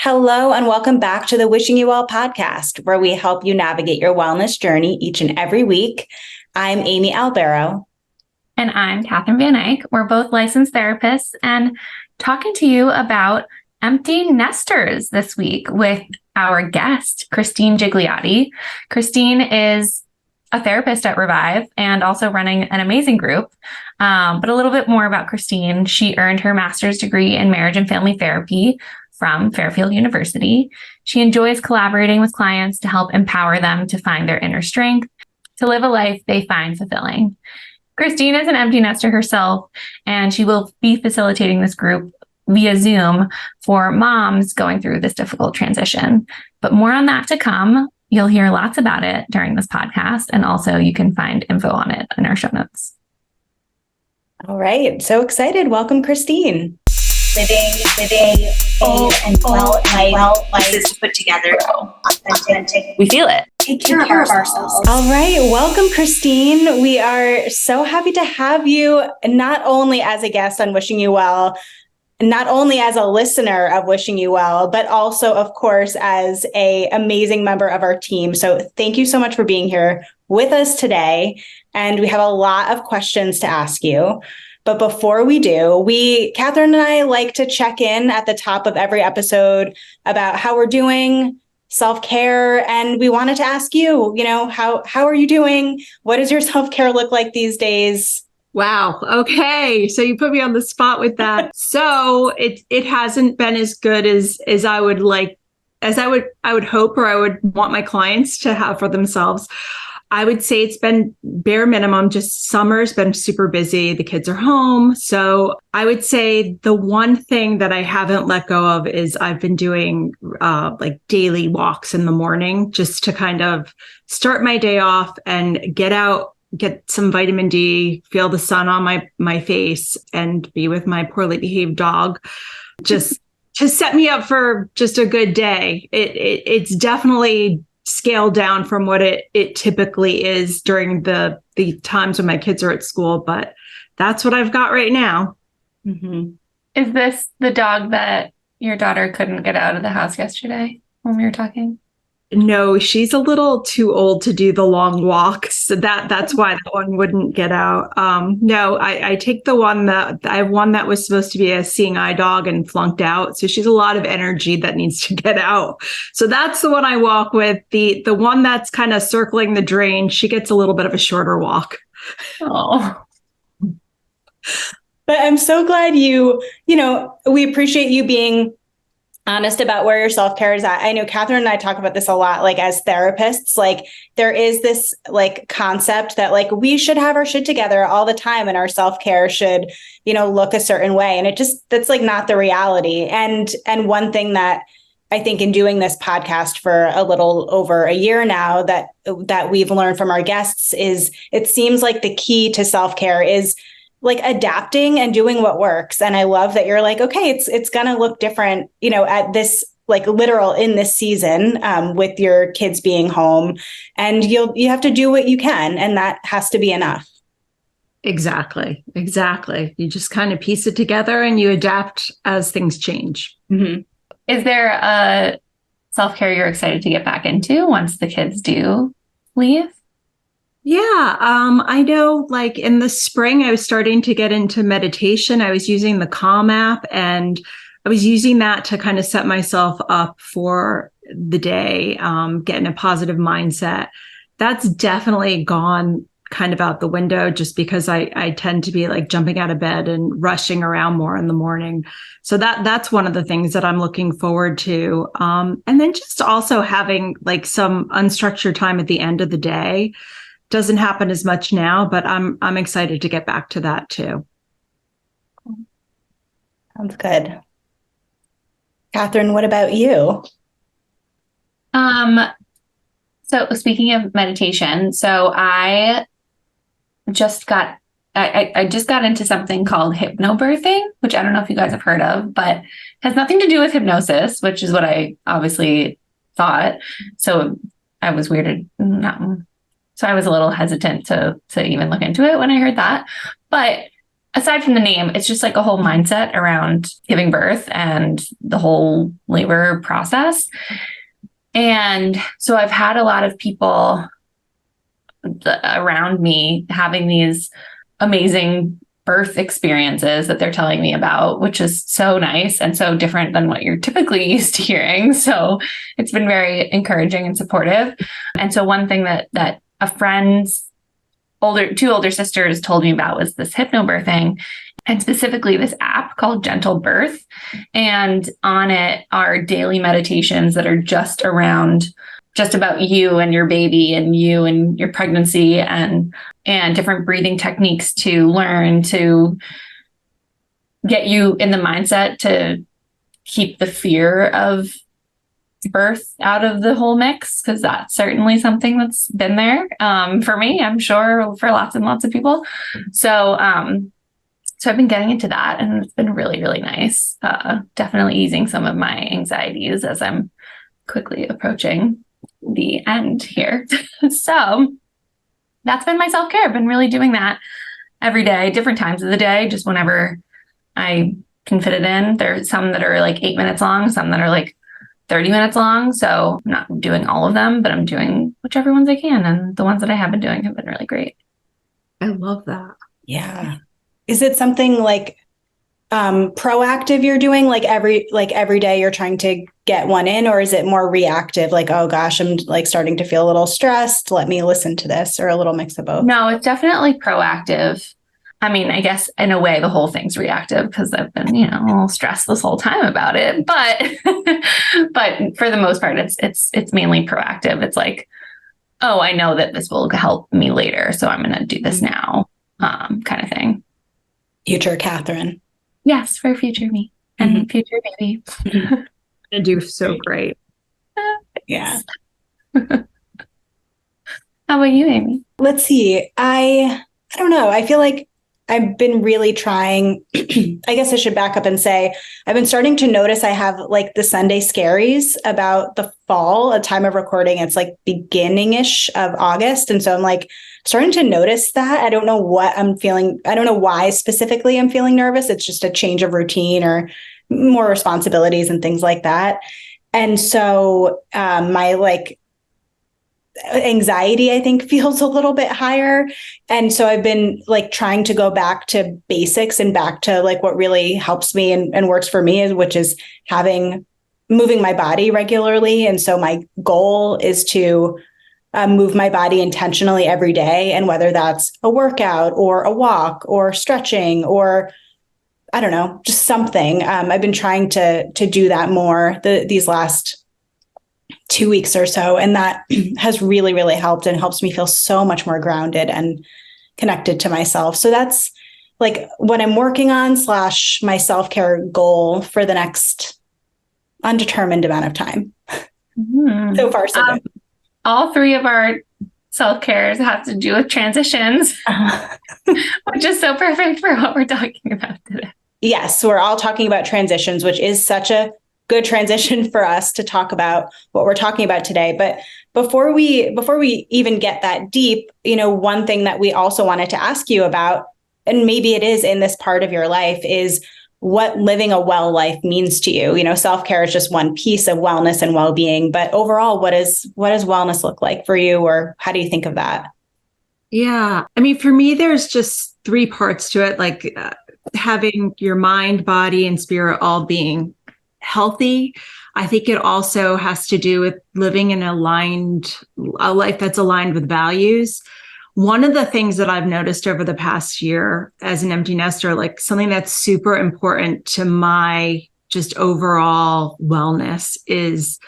Hello, and welcome back to the Wishing You Well podcast, where we help you navigate your wellness journey each and every week. I'm Amy Albero. And I'm Katherine Van Eyck. We're both licensed therapists and talking to you about empty nesters this week with our guest, Kristine Gigliotti. Kristine is a therapist at Revive and also running an amazing group. But a little bit more about Kristine. She earned her master's degree in marriage and family therapy from Fairfield University. She enjoys collaborating with clients to help empower them to find their inner strength, to live a life they find fulfilling. Kristine is an empty nester herself, and she will be facilitating this group via Zoom for moms going through this difficult transition. But more on that to come. You'll hear lots about it during this podcast, and also you can find info on it in our show notes. All right. So excited. Welcome, Kristine. Living and well life is put together, authentic. We feel it. Take care of ourselves. All right. Welcome, Kristine. We are so happy to have you not only as a guest on Wishing You Well, not only as a listener of Wishing You Well, but also, of course, as an amazing member of our team. So thank you so much for being here with us today. And we have a lot of questions to ask you. But before we do, Katherine and I like to check in at the top of every episode about how we're doing, self-care. And we wanted to ask you, how are you doing? What does your self-care look like these days? Wow. Okay. So you put me on the spot with that. So it hasn't been as good as I would like, as I would hope, or I would want my clients to have for themselves. I would say it's been bare minimum. Just summer's been super busy. The kids are home. So I would say the one thing that I haven't let go of is I've been doing like daily walks in the morning, just to kind of start my day off and get out, get some vitamin D, feel the sun on my face, and be with my poorly behaved dog. Just to set me up for just a good day. It's definitely scaled down from what it typically is during the times when my kids are at school, but that's what I've got right now. Mm-hmm. Is this the dog that your daughter couldn't get out of the house yesterday when we were talking? No, she's a little too old to do the long walks. So that's why that one wouldn't get out. No, I take the one I have one that was supposed to be a seeing eye dog and flunked out. So she's a lot of energy that needs to get out. So that's the one I walk with. The one that's kind of circling the drain, she gets a little bit of a shorter walk. Oh. But I'm so glad we appreciate you being honest about where your self-care is at. I know Katherine and I talk about this a lot, like as therapists, like there is this like concept that like we should have our shit together all the time and our self-care should, look a certain way. And that's like not the reality. And one thing that I think in doing this podcast for a little over a year now that we've learned from our guests is it seems like the key to self-care is like adapting and doing what works. And I love that you're like, okay, it's going to look different, at this like literal in this season with your kids being home, and you have to do what you can. And that has to be enough. Exactly. You just kind of piece it together and you adapt as things change. Mm-hmm. Is there a self-care you're excited to get back into once the kids do leave? Yeah, I know like in the spring, I was starting to get into meditation. I was using the Calm app, and I was using that to kind of set myself up for the day, get in a positive mindset. That's definitely gone kind of out the window just because I tend to be like jumping out of bed and rushing around more in the morning. So that's one of the things that I'm looking forward to. And then just also having like some unstructured time at the end of the day. Doesn't happen as much now, but I'm excited to get back to that too. Sounds good. Katherine, what about you? So speaking of meditation, so I just got into something called hypnobirthing, which I don't know if you guys have heard of, but has nothing to do with hypnosis, which is what I obviously thought. So I was weirded. So I was a little hesitant to even look into it when I heard that. But aside from the name, it's just like a whole mindset around giving birth and the whole labor process. And so I've had a lot of people around me having these amazing birth experiences that they're telling me about, which is so nice and so different than what you're typically used to hearing. So it's been very encouraging and supportive. And so one thing that a friend's two older sisters told me about was this hypnobirthing, and specifically this app called Gentle Birth. And on it are daily meditations that are just about you and your baby and you and your pregnancy, and different breathing techniques to learn to get you in the mindset to keep the fear of birth out of the whole mix, because that's certainly something that's been there for me, I'm sure for lots and lots of people. So I've been getting into that, and it's been really, really nice. Definitely easing some of my anxieties as I'm quickly approaching the end here. So that's been my self-care. I've been really doing that every day, different times of the day, just whenever I can fit it in. There's some that are like 8 minutes long, some that are like 30 minutes long. So I'm not doing all of them, but I'm doing whichever ones I can. And the ones that I have been doing have been really great. I love that. Yeah. Is it something like proactive you're doing, like every day you're trying to get one in, or is it more reactive? Like, oh gosh, I'm like starting to feel a little stressed. Let me listen to this, or a little mix of both? No, it's definitely proactive. I mean, I guess in a way the whole thing's reactive because I've been, a little stressed this whole time about it. But for the most part, it's mainly proactive. It's like, oh, I know that this will help me later, so I'm going to do this now, kind of thing. Future Catherine. Yes, for future me and future baby. I do so great. Yeah. How about you, Amy? Let's see. I don't know. I feel like I've been really trying. I guess I should back up and say I've been starting to notice I have like the Sunday scaries about the fall. At time of recording, it's like beginning-ish of August. And so I'm like starting to notice that. I don't know what I'm feeling. I don't know why specifically I'm feeling nervous. It's just a change of routine or more responsibilities and things like that. And so my like anxiety, I think, feels a little bit higher. And so I've been like trying to go back to basics and back to like what really helps me and works for me, which is moving my body regularly. And so my goal is to move my body intentionally every day. And whether that's a workout or a walk or stretching or I don't know, just something. I've been trying to do that more these last 2 weeks or so. And that has really, really helped and helps me feel so much more grounded and connected to myself. So that's like what I'm working on / my self-care goal for the next undetermined amount of time. So far, so good. All three of our self-cares have to do with transitions, which is so perfect for what we're talking about today. Yes, we're all talking about transitions, which is such a good transition for us to talk about what we're talking about today. But before we even get that deep, one thing that we also wanted to ask you about, and maybe it is in this part of your life, is what living a well life means to you. Self-care is just one piece of wellness and well-being, but overall, what does wellness look like for you, or how do you think of that? Yeah. I mean, for me, there's just 3 parts to it, like having your mind, body, and spirit all being healthy. I think it also has to do with living a life that's aligned with values. One of the things that I've noticed over the past year as an empty nester, like something that's super important to my just overall wellness, is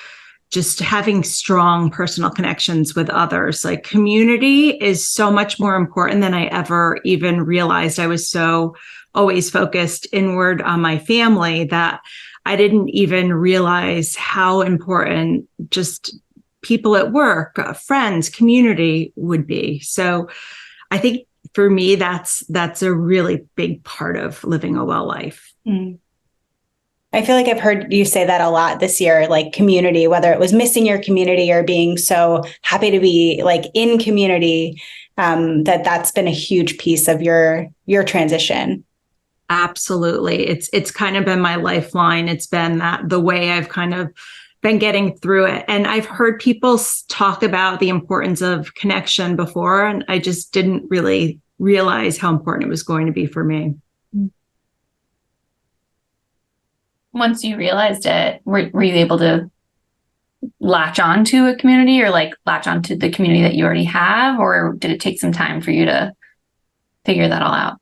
just having strong personal connections with others. Like community is so much more important than I ever even realized. I was so always focused inward on my family that I didn't even realize how important just people at work, friends, community would be. So I think for me, that's a really big part of living a well life. I feel like I've heard you say that a lot this year, like community, whether it was missing your community or being so happy to be like in community, that's been a huge piece of your transition. Absolutely. It's kind of been my lifeline. It's been the way I've kind of been getting through it. And I've heard people talk about the importance of connection before, and I just didn't really realize how important it was going to be for me. Once you realized it, were you able to latch on to a community, or like latch on to the community that you already have, or did it take some time for you to figure that all out?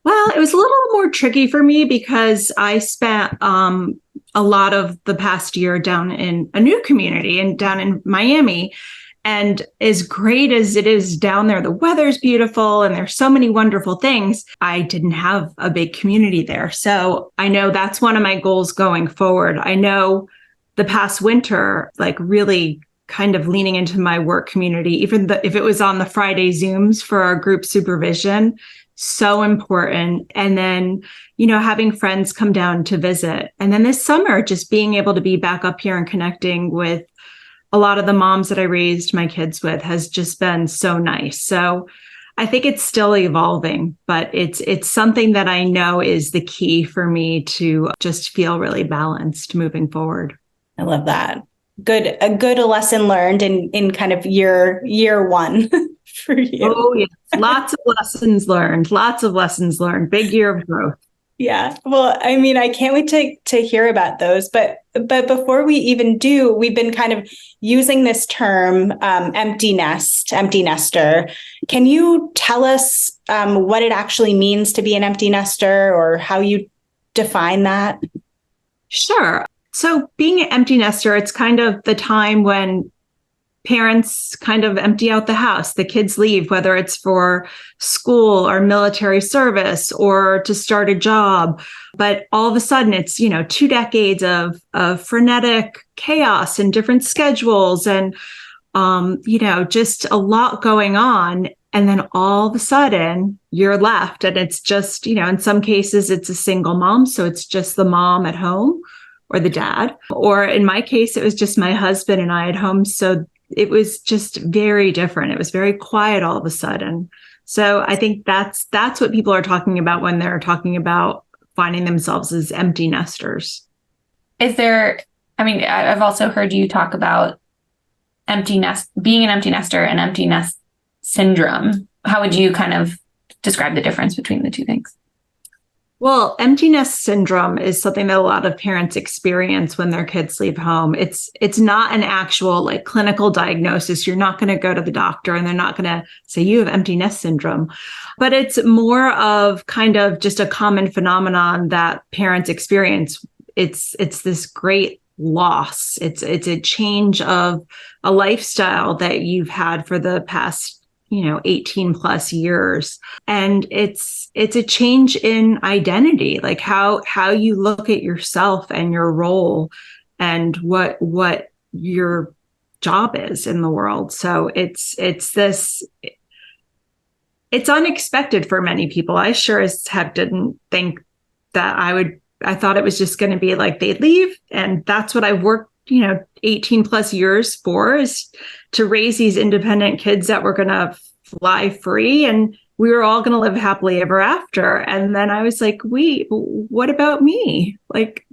Well, it was a little more tricky for me because I spent a lot of the past year down in a new community and down in Miami. And as great as it is down there, the weather's beautiful and there's so many wonderful things. I didn't have a big community there. So I know that's one of my goals going forward. I know the past winter, like really kind of leaning into my work community, even if it was on the Friday Zooms for our group supervision, so important. And then, having friends come down to visit. And then this summer, just being able to be back up here and connecting with a lot of the moms that I raised my kids with has just been so nice. So I think it's still evolving, but it's something that I know is the key for me to just feel really balanced moving forward. I love that. A good lesson learned in kind of year one for you. Oh, yes. Lots of lessons learned. Big year of growth. Yeah. Well, I mean, I can't wait to hear about those. But before we even do, we've been kind of using this term, empty nester. Can you tell us what it actually means to be an empty nester, or how you define that? Sure. So being an empty nester, it's kind of the time when parents kind of empty out the house. The kids leave, whether it's for school or military service or to start a job. But all of a sudden, it's, 2 decades of frenetic chaos and different schedules and, just a lot going on. And then all of a sudden, you're left. And it's just, in some cases, it's a single mom. So it's just the mom at home or the dad. Or in my case, it was just my husband and I at home. So it was just very different. It was very quiet all of a sudden. So I think that's what people are talking about when they're talking about finding themselves as empty nesters. I've also heard you talk about being an empty nester and empty nest syndrome. How would you kind of describe the difference between the two things? Well, empty nest syndrome is something that a lot of parents experience when their kids leave home. It's not an actual clinical diagnosis. You're not going to go to the doctor and they're not going to say you have empty nest syndrome, but it's more of kind of just a common phenomenon that parents experience. It's this great loss. It's a change of a lifestyle that you've had for the past 18 plus years. And it's a change in identity, like how you look at yourself and your role and what your job is in the world. So it's unexpected for many people. I sure as heck didn't think that I thought it was just going to be like they'd leave. And that's what I've worked 18 plus years for, is to raise these independent kids that were going to fly free and we were all going to live happily ever after. And then I was like, what about me?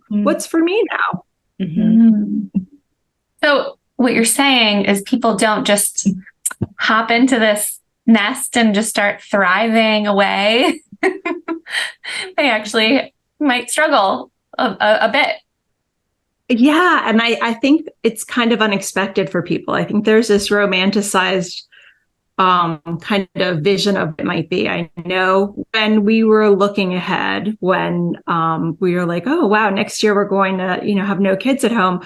What's for me now? Mm-hmm. So what you're saying is people don't just hop into this nest and just start thriving away. They actually might struggle a bit. Yeah. And I think it's kind of unexpected for people. I think there's this romanticized kind of vision of it might be. I know when we were looking ahead, when we were like, oh, wow, next year we're going to, have no kids at home.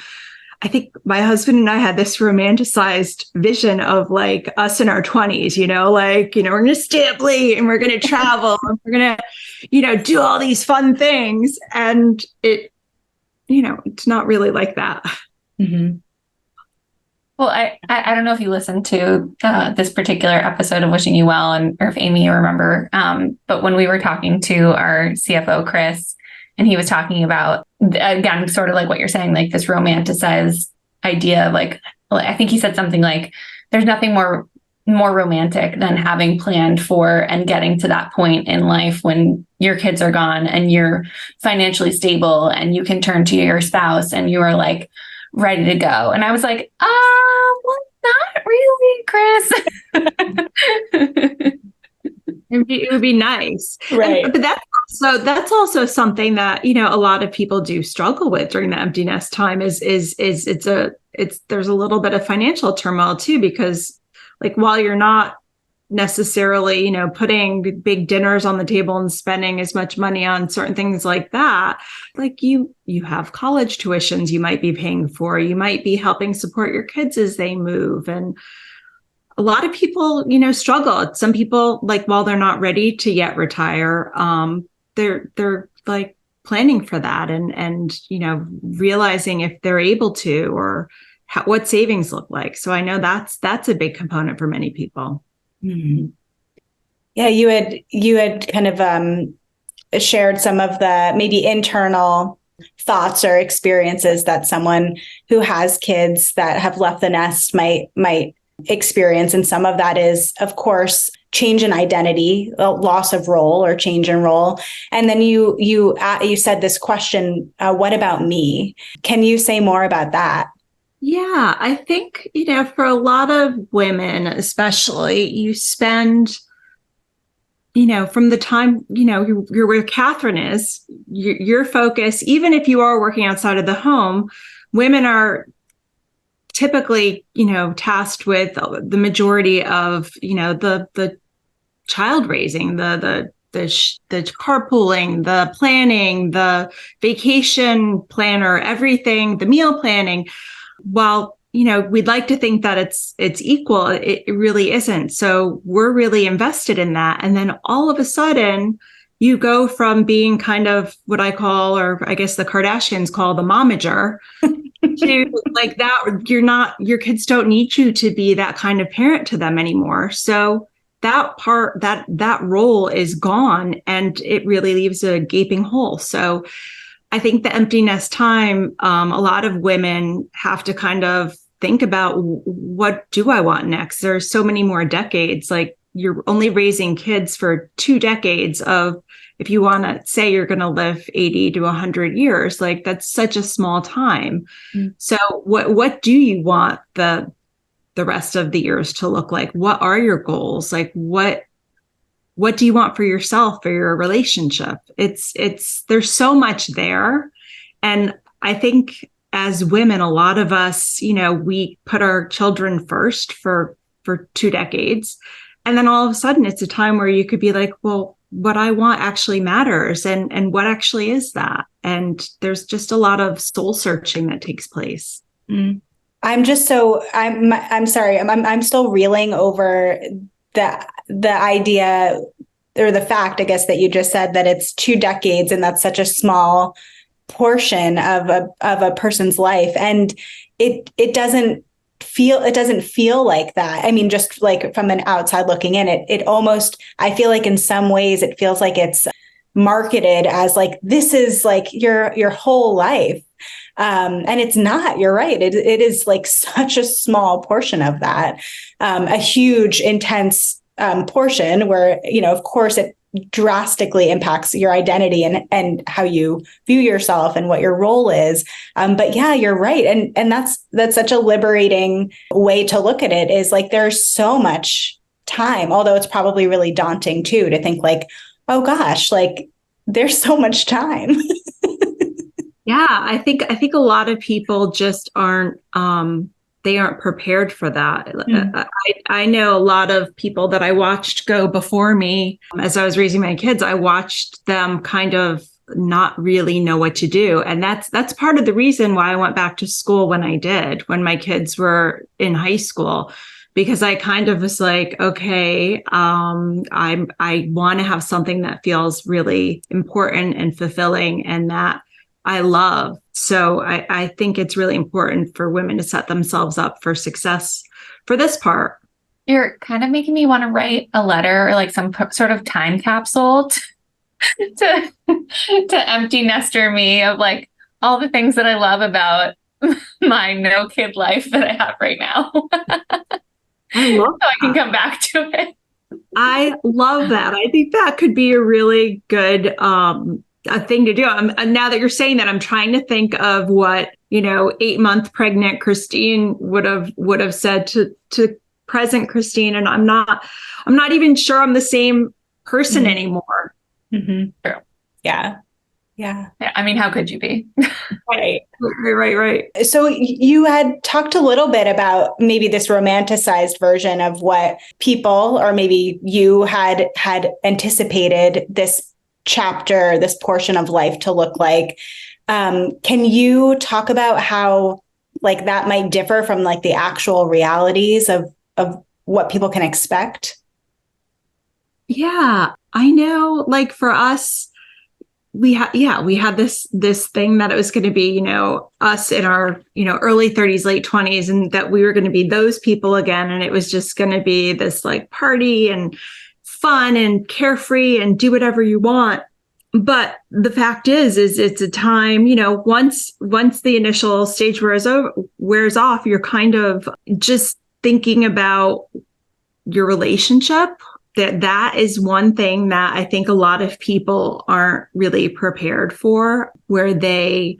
I think my husband and I had this romanticized vision of us in our 20s, we're going to stay up late and we're going to travel and we're going to, do all these fun things. And it's not really like that. Mm-hmm. Well, I don't know if you listened to this particular episode of Wishing You Well, or if Amy, you remember, but when we were talking to our CFO, Chris, and he was talking about, again, sort of like what you're saying, like this romanticized idea of I think he said something like, there's nothing more more romantic than having planned for and getting to that point in life when your kids are gone and you're financially stable and you can turn to your spouse and you are like ready to go. And I was like, well, not really, Chris. It would be nice. Right. But that's also something that, you know, a lot of people do struggle with during the empty nest time is there's a little bit of financial turmoil too, because like while you're not necessarily, you know, putting big dinners on the table and spending as much money on certain things like that, like you have college tuitions you might be paying for, you might be helping support your kids as they move. And a lot of people, you know, struggle. Some people, like, while they're not ready to yet retire, they're like planning for that and, you know, realizing if they're able to, or what savings look like. So I know that's a big component for many people. Mm-hmm. Yeah, you had kind of shared some of the maybe internal thoughts or experiences that someone who has kids that have left the nest might experience. And some of that is, of course, change in identity, loss of role or change in role. And then you said this question, what about me? Can you say more about that? Yeah, I think, you know, for a lot of women, especially, you spend, you know, from the time, you know, you're where Catherine is, your focus, even if you are working outside of the home, women are typically, you know, tasked with the majority of, you know, the child raising, the carpooling, the planning, the vacation planner, everything, the meal planning. While, you know, we'd like to think that it's equal, it really isn't. So we're really invested in that. And then all of a sudden you go from being kind of what I call, or I guess the Kardashians call the momager, to like that, your kids don't need you to be that kind of parent to them anymore. So that part, that role is gone, and it really leaves a gaping hole. So I think the empty nest time, a lot of women have to kind of think about, what do I want next? There's so many more decades. Like, you're only raising kids for 2 decades of, if you want to say you're going to live 80 to 100 years, like that's such a small time. Mm. So what do you want the rest of the years to look like? What are your goals? Like, what do you want for yourself, for your relationship? There's so much there. And I think as women, a lot of us, you know, we put our children first for 2 decades. And then all of a sudden it's a time where you could be like, well, what I want actually matters. And what actually is that? And there's just a lot of soul searching that takes place. Mm. I'm sorry. I'm still reeling over the idea, or the fact, I guess, that you just said that it's 2 decades and that's such a small portion of a person's life. And it doesn't feel like that. I mean, just like from an outside looking in, it almost, I feel like in some ways it feels like it's marketed as like, this is like your whole life. And it's not. You're right. It is like such a small portion of that, a huge, intense portion where, you know, of course, it drastically impacts your identity and how you view yourself and what your role is. But yeah, you're right. And that's such a liberating way to look at it, is like, there's so much time, although it's probably really daunting too, to think like, oh gosh, like there's so much time. Yeah, I think a lot of people just aren't they aren't prepared for that. Mm. I know a lot of people that I watched go before me as I was raising my kids. I watched them kind of not really know what to do. And that's part of the reason why I went back to school when I did, when my kids were in high school, because I kind of was like, okay, I want to have something that feels really important and fulfilling and that I love. So I think it's really important for women to set themselves up for success for this part. You're kind of making me want to write a letter or like some sort of time capsule to empty nester me of like all the things that I love about my no kid life that I have right now. I love so I can come back to it. I love that. I think that could be a really good a thing to do. Now that you're saying that, I'm trying to think of what 8-month pregnant Kristine would have said to present Kristine, and I'm not even sure I'm the same person anymore. Mm-hmm. True. Yeah. I mean, how could you be? Right. So you had talked a little bit about maybe this romanticized version of what people, or maybe you had anticipated this chapter, this portion of life to look like. Can you talk about how like that might differ from like the actual realities of what people can expect? Yeah, I know. Like for us, we had this thing that it was going to be, us in our, early 30s, late 20s, and that we were going to be those people again. And it was just going to be this like party and fun and carefree and do whatever you want. But the fact is it's a time, once the initial stage wears off, you're kind of just thinking about your relationship. That is one thing that I think a lot of people aren't really prepared for, where they,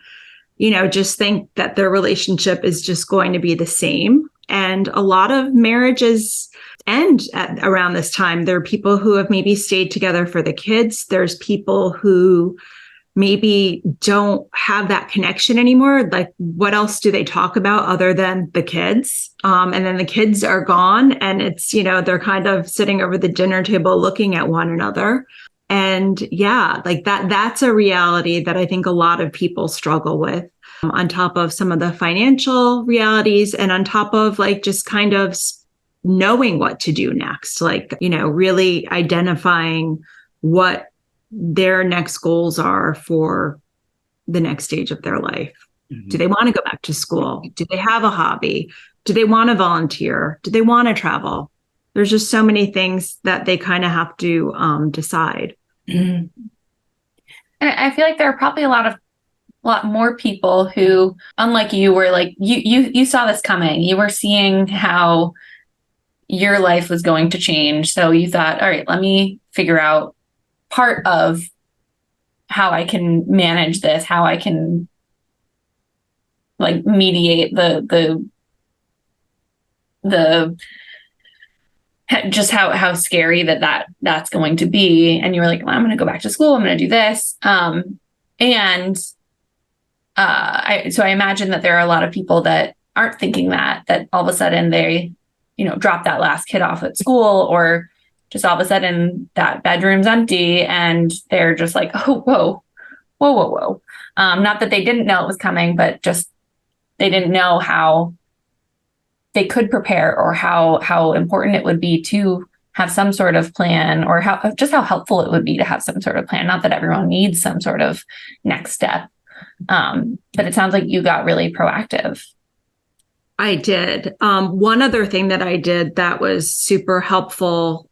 just think that their relationship is just going to be the same. And a lot of marriages end around this time. There are people who have maybe stayed together for the kids. There's people who maybe don't have that connection anymore. Like, what else do they talk about other than the kids? And then the kids are gone, and it's, they're kind of sitting over the dinner table looking at one another. And yeah, like that's a reality that I think a lot of people struggle with, on top of some of the financial realities, and on top of like just kind of knowing what to do next, like, really identifying what their next goals are for the next stage of their life. Mm-hmm. Do they want to go back to school? Do they have a hobby? Do they want to volunteer? Do they want to travel? There's just so many things that they kind of have to decide. Mm-hmm. And I feel like there are probably a lot more people who, unlike you, were like, you saw this coming. You were seeing how your life was going to change. So you thought, all right, let me figure out part of how I can manage this, how I can like mediate the just how scary that's going to be. And you were like, well, I'm going to go back to school. I'm going to do this. So I imagine that there are a lot of people that aren't thinking that all of a sudden they, drop that last kid off at school, or just all of a sudden that bedroom's empty and they're just like, oh, whoa. Not that they didn't know it was coming, but just they didn't know how they could prepare, or how important it would be to have some sort of plan, or how helpful it would be to have some sort of plan. Not that everyone needs some sort of next step. But it sounds like you got really proactive. I did. One other thing that I did that was super helpful,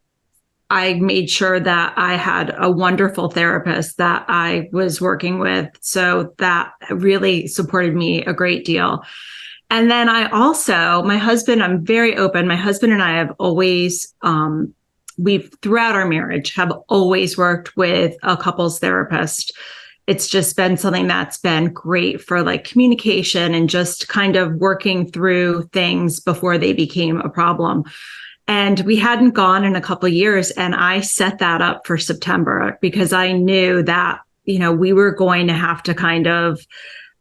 I made sure that I had a wonderful therapist that I was working with. So that really supported me a great deal. And then I also, my husband, I'm very open. My husband and I have always, we've throughout our marriage have always worked with a couples therapist. It's just been something that's been great for like communication and just kind of working through things before they became a problem. And we hadn't gone in a couple of years, and I set that up for September because I knew that, we were going to have to kind of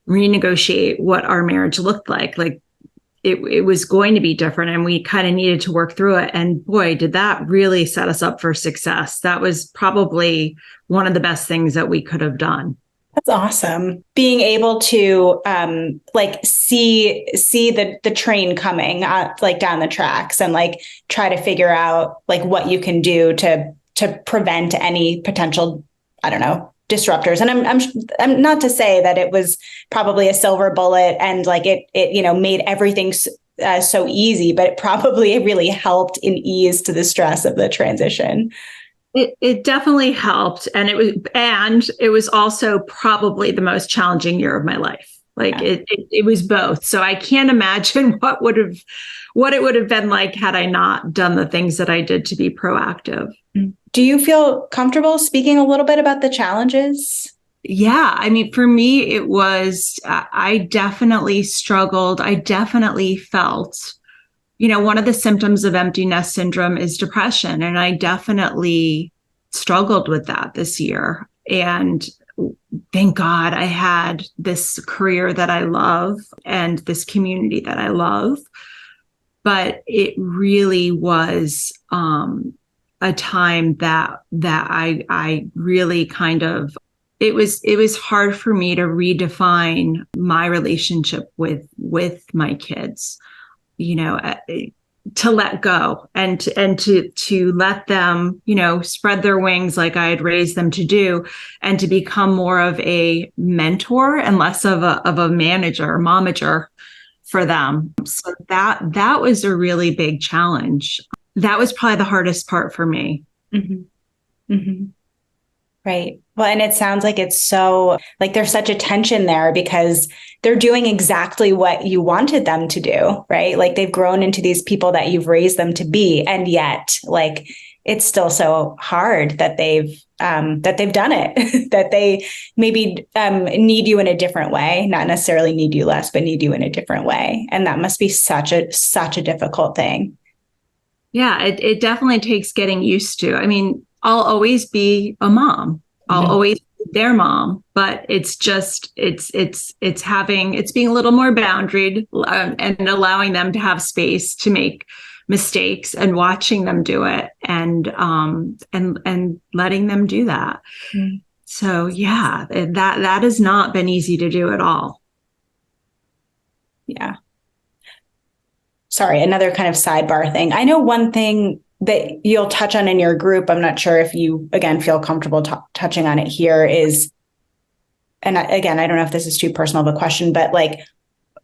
renegotiate what our marriage looked like. Like it was going to be different, and we kind of needed to work through it. And boy, did that really set us up for success. That was probably one of the best things that we could have done. That's awesome. Being able to see the train coming like down the tracks, and like try to figure out like what you can do to prevent any potential, I don't know, disruptors. And I'm not to say that it was probably a silver bullet and like it made everything so easy, but it probably really helped in ease to the stress of the transition. It definitely helped. And it was also probably the most challenging year of my life. Like it was both. So I can't imagine what it would have been like had I not done the things that I did to be proactive. Do you feel comfortable speaking a little bit about the challenges? Yeah. I mean, for me, it was, I definitely struggled. I definitely felt, one of the symptoms of empty nest syndrome is depression. And I definitely struggled with that this year. And thank God I had this career that I love and this community that I love. But it really was a time that I really kind of, it was hard for me to redefine my relationship with my kids, to let go and to let them, spread their wings like I had raised them to do, and to become more of a mentor and less of a manager, momager for them. So that was a really big challenge. That was probably the hardest part for me. Mm-hmm. Mm-hmm. Right. Well, and it sounds like it's so like there's such a tension there because they're doing exactly what you wanted them to do, right? Like they've grown into these people that you've raised them to be. And yet, like, it's still so hard that they've done it, that they maybe need you in a different way, not necessarily need you less, but need you in a different way. And that must be such a difficult thing. Yeah, it definitely takes getting used to. I mean, I'll always be a mom. I'll always be their mom, but it's just, it's being a little more boundaried and allowing them to have space to make mistakes and watching them do it and letting them do that. Mm. So yeah, that has not been easy to do at all. Yeah. Sorry, another kind of sidebar thing. I know one thing that you'll touch on in your group, I'm not sure if you, again, feel comfortable touching on it here is, and again, I don't know if this is too personal of a question, but like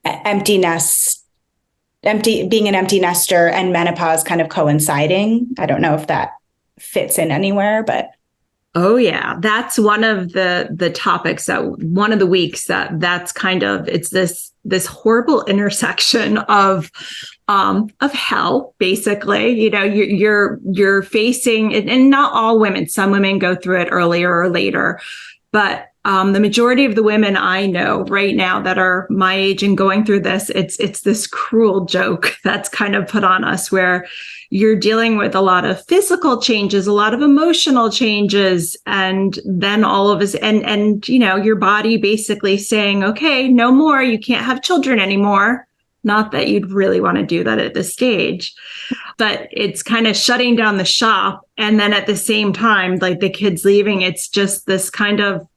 being an empty nester and menopause kind of coinciding. I don't know if that fits in anywhere, but. Oh yeah, that's one of the topics that one of the weeks that's kind of, it's this horrible intersection of hell, basically. You're facing, and not all women, some women go through it earlier or later, but the majority of the women I know right now that are my age and going through this, it's this cruel joke that's kind of put on us where you're dealing with a lot of physical changes, a lot of emotional changes, and then all of us, and your body basically saying, okay, no more, you can't have children anymore. Not that you'd really want to do that at this stage, but it's kind of shutting down the shop. And then at the same time, like the kids leaving, it's just this kind of,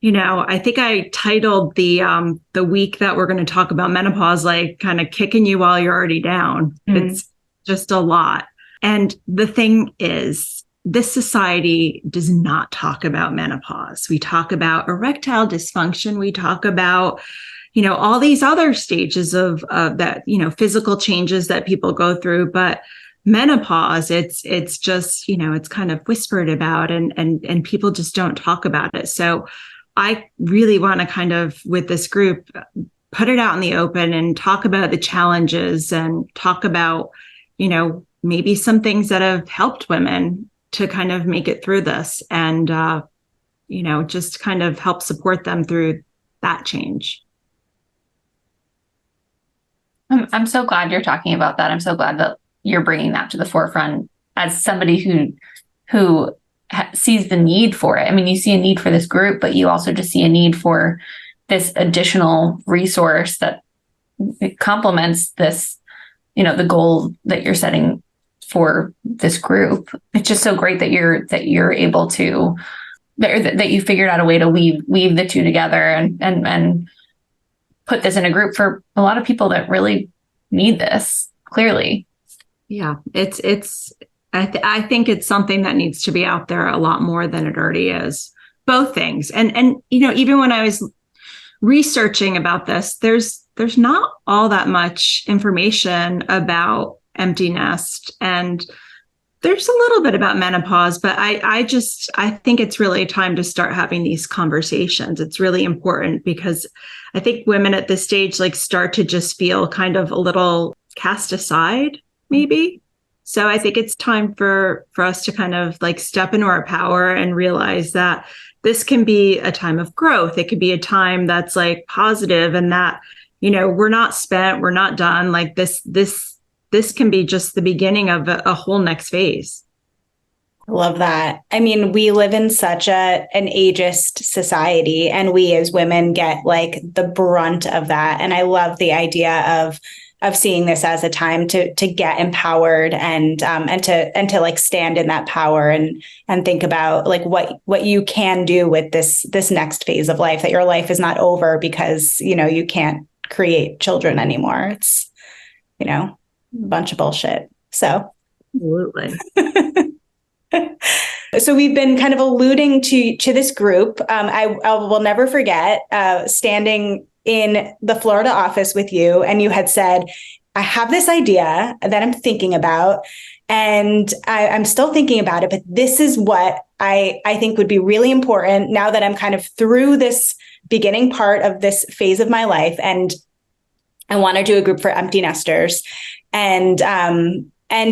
I think I titled the week that we're going to talk about menopause, like kind of kicking you while you're already down. Mm-hmm. It's just a lot. And the thing is, this society does not talk about menopause. We talk about erectile dysfunction. We talk about, all these other stages of that, physical changes that people go through. But menopause, it's just, it's kind of whispered about and people just don't talk about it. So I really want to kind of, with this group, put it out in the open and talk about the challenges and talk about, maybe some things that have helped women to kind of make it through this and, just kind of help support them through that change. I'm so glad you're talking about that. I'm so glad that you're bringing that to the forefront as somebody who sees the need for it. I mean, you see a need for this group, but you also just see a need for this additional resource that complements this, the goal that you're setting for this group. It's just so great that you're able to, that you figured out a way to weave the two together and put this in a group for a lot of people that really need this, clearly. Yeah, I think it's something that needs to be out there a lot more than it already is. Both things. And even when I was researching about this, there's not all that much information about empty nest. And There's a little bit about menopause, but I think it's really time to start having these conversations. It's really important because I think women at this stage like start to just feel kind of a little cast aside, maybe. So I think it's time for us to kind of like step into our power and realize that this can be a time of growth. It could be a time that's like positive, and that, we're not spent, we're not done. Like this can be just the beginning of a whole next phase. Love that. I mean, we live in such an ageist society, and we as women get like the brunt of that. And I love the idea of seeing this as a time to get empowered and to like stand in that power and think about like what you can do with this next phase of life, that your life is not over because, you can't create children anymore. It's, a bunch of bullshit. So absolutely. So we've been kind of alluding to this group. I will never forget standing in the Florida office with you, and you had said, I have this idea that I'm thinking about, and I'm still thinking about it, but this is what I think would be really important now that I'm kind of through this beginning part of this phase of my life, and I want to do a group for empty nesters. And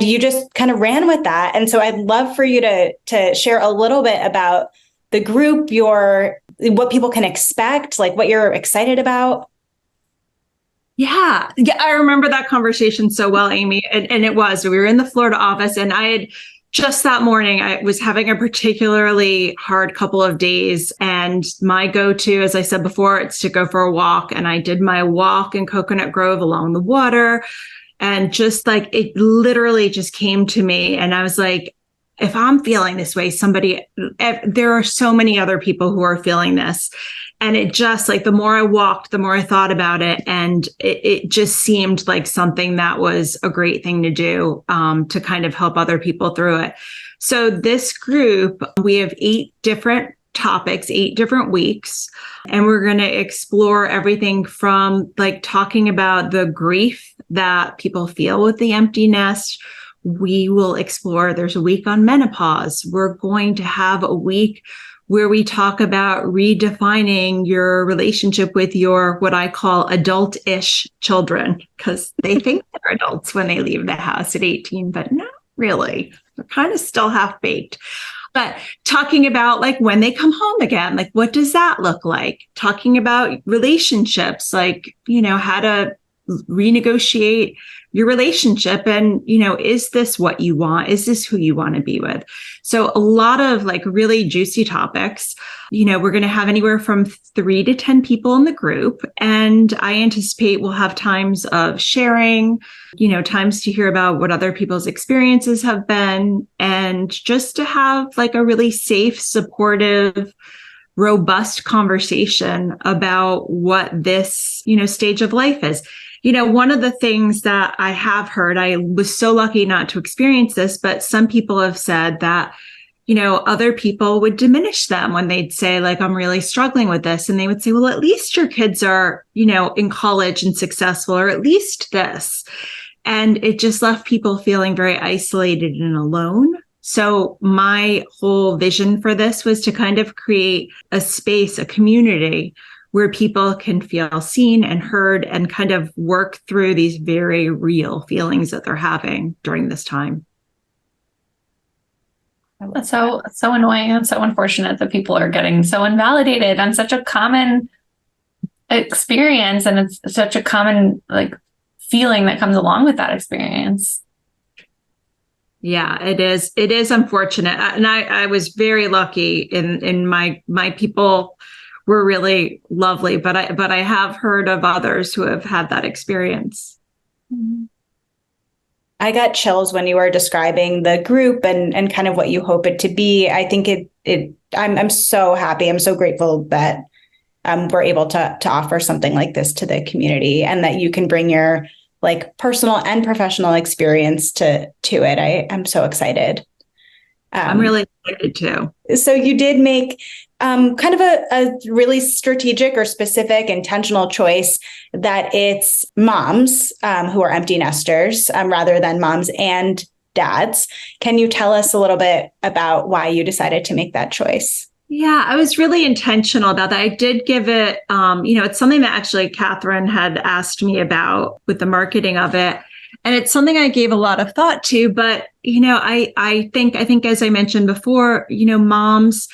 you just kind of ran with that. And so I'd love for you to share a little bit about the group, what people can expect, like what you're excited about. Yeah, I remember that conversation so well, Amy. And we were in the Florida office, and I had just that morning, I was having a particularly hard couple of days. And my go-to, as I said before, it's to go for a walk. And I did my walk in Coconut Grove along the water. And just like, it literally just came to me. And I was like, if I'm feeling this way, there are so many other people who are feeling this. And it just like, the more I walked, the more I thought about it. And it just seemed like something that was a great thing to do, to kind of help other people through it. So this group, we have 8 different topics, 8 different weeks. And we're going to explore everything from like talking about the grief that people feel with the empty nest. We will explore, there's a week on menopause. We're going to have a week where we talk about redefining your relationship with your, what I call adult-ish children, because they think they're adults when they leave the house at 18, but not really. They're kind of still half-baked. But talking about like when they come home again, like what does that look like? Talking about relationships, like, how to renegotiate your relationship. And, is this what you want? Is this who you want to be with? So a lot of like really juicy topics. We're going to have anywhere from 3 to 10 people in the group. And I anticipate we'll have times of sharing, times to hear about what other people's experiences have been, and just to have like a really safe, supportive, robust conversation about what this, stage of life is. One of the things that I have heard, I was so lucky not to experience this, but some people have said that, other people would diminish them when they'd say like, I'm really struggling with this. And they would say, well, at least your kids are, in college and successful, or at least this. And it just left people feeling very isolated and alone. So my whole vision for this was to kind of create a space, a community where people can feel seen and heard and kind of work through these very real feelings that they're having during this time. That's so annoying and so unfortunate that people are getting so invalidated on such a common experience. And it's such a common like feeling that comes along with that experience. Yeah, it is. It is unfortunate. And I was very lucky in my people were really lovely, but I have heard of others who have had that experience. I got chills when you were describing the group and kind of what you hope it to be. I think I'm so happy. I'm so grateful that we're able to offer something like this to the community, and that you can bring your like personal and professional experience to it. I'm so excited. I'm really excited too. So you did make kind of a really strategic or specific intentional choice that it's moms who are empty nesters rather than moms and dads. Can you tell us a little bit about why you decided to make that choice? Yeah, I was really intentional about that. I did give it, it's something that actually Catherine had asked me about with the marketing of it. And it's something I gave a lot of thought to, but, I think as I mentioned before, moms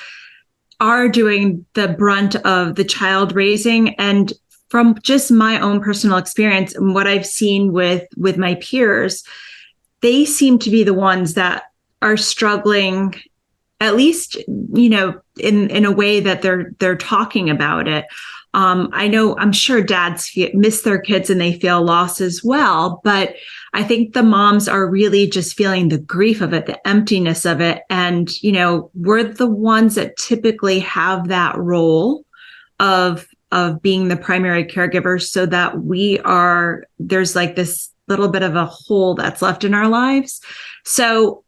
are doing the brunt of the child raising. And from just my own personal experience and what I've seen with my peers, they seem to be the ones that are struggling, at least, in a way that they're talking about it. I'm sure dads miss their kids and they feel loss as well. But I think the moms are really just feeling the grief of it, the emptiness of it. And, we're the ones that typically have that role of being the primary caregivers, so that there's like this little bit of a hole that's left in our lives. So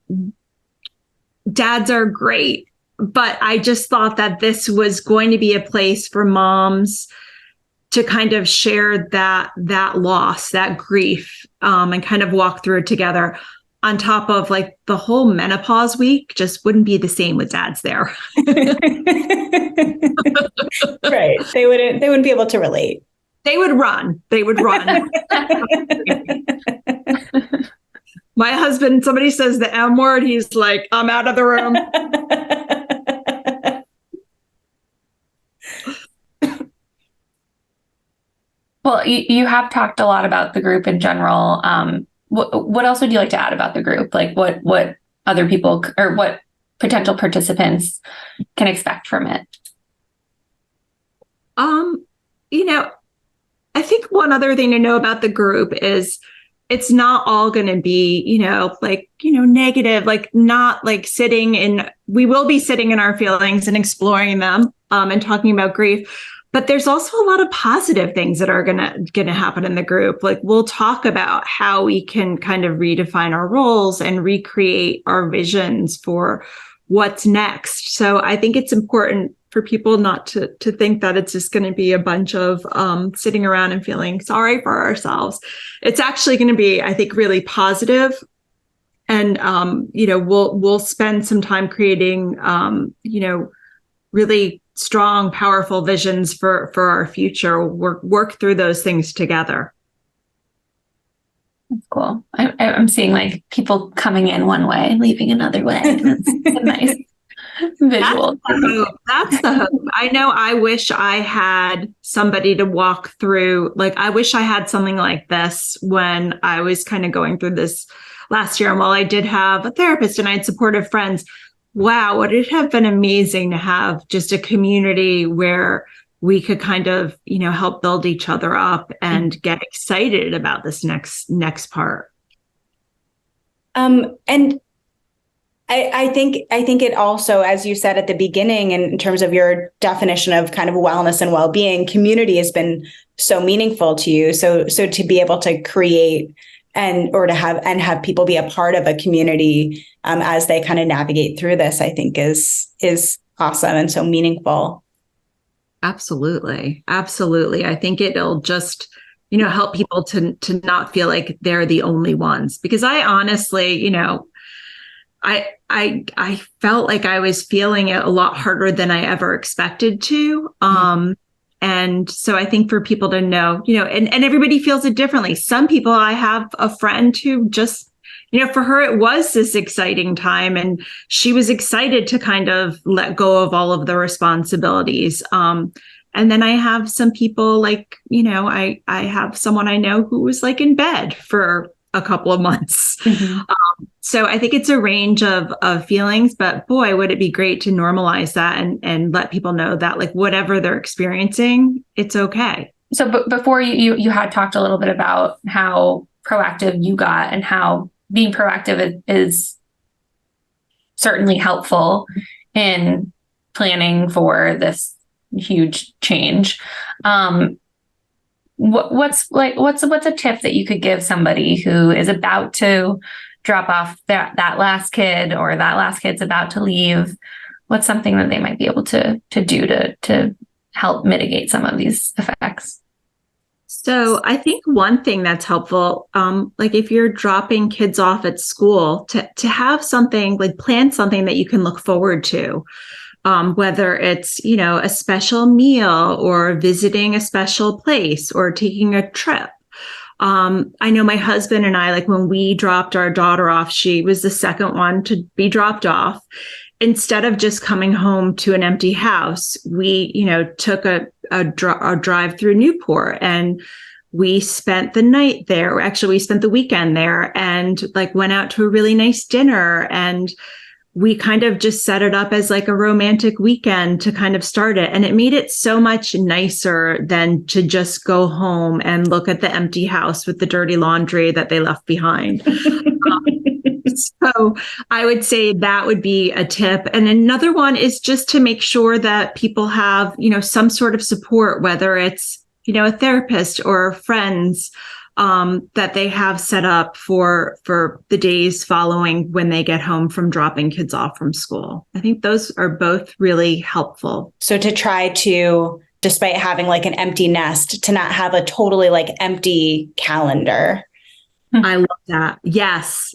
dads are great, but I just thought that this was going to be a place for moms to kind of share that loss, that grief, and kind of walk through it together. On top of like the whole menopause week just wouldn't be the same with dads there. Right. They wouldn't be able to relate. They would run. My husband, somebody says the M word, he's like, I'm out of the room. Well, you have talked a lot about the group in general. What else would you like to add about the group? Like what other people or what potential participants can expect from it? I think one other thing to know about the group is it's not all going to be, negative, like not like we will be sitting in our feelings and exploring them, and talking about grief. But there's also a lot of positive things that are gonna happen in the group. Like we'll talk about how we can kind of redefine our roles and recreate our visions for what's next. So I think it's important for people not to think that it's just going to be a bunch of sitting around and feeling sorry for ourselves. It's actually going to be, I think, really positive. And we'll spend some time creating really strong, powerful visions for our future. Work through those things together. That's cool. I'm seeing like people coming in one way, leaving another way. That's a nice visual. That's the hope. I know I wish I had somebody to walk through. Like, I wish I had something like this when I was kind of going through this last year. And while I did have a therapist and I had supportive friends, wow, would it have been amazing to have just a community where we could kind of, help build each other up and get excited about this next part. And I think it also, as you said at the beginning, in terms of your definition of kind of wellness and well-being, community has been so meaningful to you. So to be able to create or to have people be a part of a community as they kind of navigate through this, I think is awesome and so meaningful. Absolutely. I think it'll just, help people to not feel like they're the only ones, because I honestly, I felt like I was feeling it a lot harder than I ever expected to. And so I think for people to know, and everybody feels it differently. Some people, I have a friend who just, for her, it was this exciting time and she was excited to kind of let go of all of the responsibilities. And then I have some people like, I have someone I know who was like in bed for a couple of months. Mm-hmm. So I think it's a range of feelings, but boy, would it be great to normalize that and let people know that like whatever they're experiencing, it's okay. So before you had talked a little bit about how proactive you got and how being proactive is certainly helpful in planning for this huge change. What's a tip that you could give somebody who is about to drop off that last kid, or that last kid's about to leave? What's something that they might be able to do to help mitigate some of these effects? So I think one thing that's helpful, like if you're dropping kids off at school, to have something, like plan something that you can look forward to, whether it's, a special meal or visiting a special place or taking a trip. I know my husband and I, like when we dropped our daughter off, she was the second one to be dropped off. Instead of just coming home to an empty house, we, took a drive through Newport, and we spent the night there. Actually, we spent the weekend there, and like went out to a really nice dinner, and we kind of just set it up as like a romantic weekend to kind of start it. And it made it so much nicer than to just go home and look at the empty house with the dirty laundry that they left behind. So I would say that would be a tip. And another one is just to make sure that people have, some sort of support, whether it's, a therapist or friends, that they have set up for the days following when they get home from dropping kids off from school. I think those are both really helpful. So to try to, despite having like an empty nest, to not have a totally like empty calendar. I love that. Yes.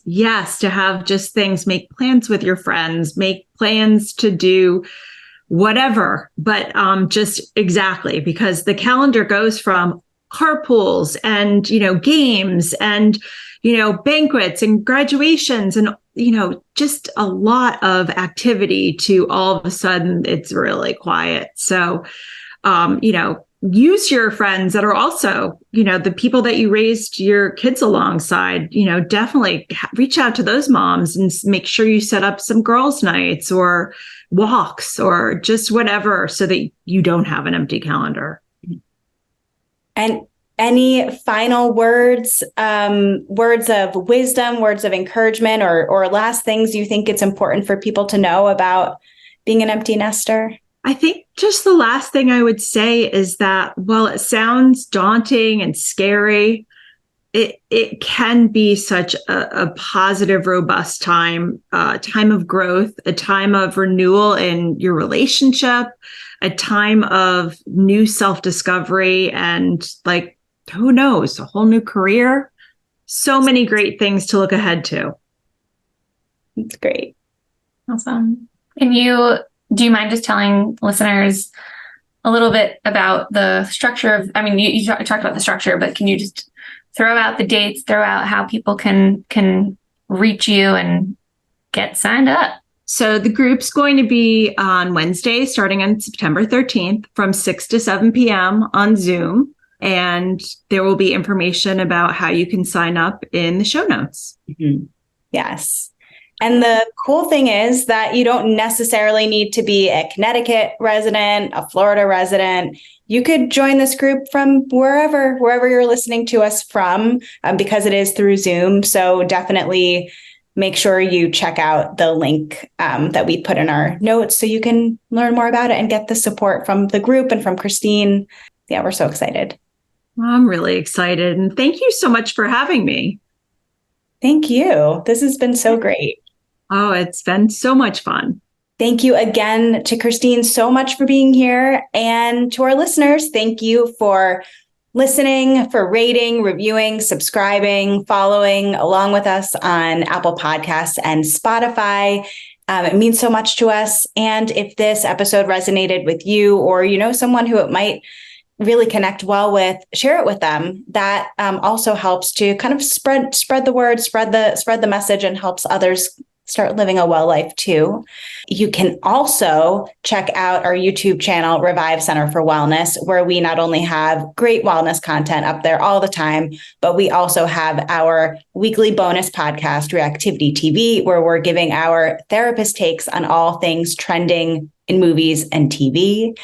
To have just things, make plans with your friends, make plans to do whatever, but just exactly, because the calendar goes from carpools and, games and, banquets and graduations and, just a lot of activity to all of a sudden it's really quiet. So, use your friends that are also, the people that you raised your kids alongside, definitely reach out to those moms and make sure you set up some girls' nights or walks or just whatever so that you don't have an empty calendar. And any final words, words of wisdom, words of encouragement, or last things you think it's important for people to know about being an empty nester? I think just the last thing I would say is that while it sounds daunting and scary, it can be such a positive, robust time, time of growth, a time of renewal in your relationship, a time of new self-discovery, and like, who knows, a whole new career. So many great things to look ahead to. It's great. Awesome. Do you mind just telling listeners a little bit about the structure of, you talked about the structure, but can you just throw out the dates, throw out how people can reach you and get signed up? So the group's going to be on Wednesday, starting on September 13th from 6 to 7 p.m. on Zoom. And there will be information about how you can sign up in the show notes. Mm-hmm. Yes. And the cool thing is that you don't necessarily need to be a Connecticut resident, a Florida resident. You could join this group from wherever you're listening to us from, because it is through Zoom. So definitely make sure you check out the link that we put in our notes so you can learn more about it and get the support from the group and from Kristine. Yeah, we're so excited. I'm really excited. And thank you so much for having me. Thank you. This has been so great. Oh, it's been so much fun. Thank you again to Kristine so much for being here. And to our listeners, thank you for listening, for rating, reviewing, subscribing, following along with us on Apple Podcasts and Spotify. It means so much to us. And if this episode resonated with you, or someone who it might really connect well with, share it with them. That also helps to kind of spread the word, spread the message, and helps others start living a well life too. You can also check out our YouTube channel, Revive Center for Wellness, where we not only have great wellness content up there all the time, but we also have our weekly bonus podcast, Reactivity TV, where we're giving our therapist takes on all things trending in movies and TV.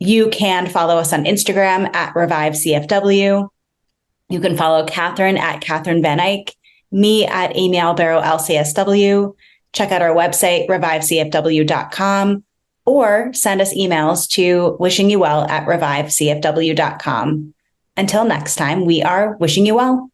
You can follow us on Instagram at Revive CFW. You can follow Catherine at Catherine Van Eyck, me at Amy Albero LCSW. Check out our website, revivecfw.com, or send us emails to wishingyouvell@revivecfw.com. Until next time, we are wishing you well.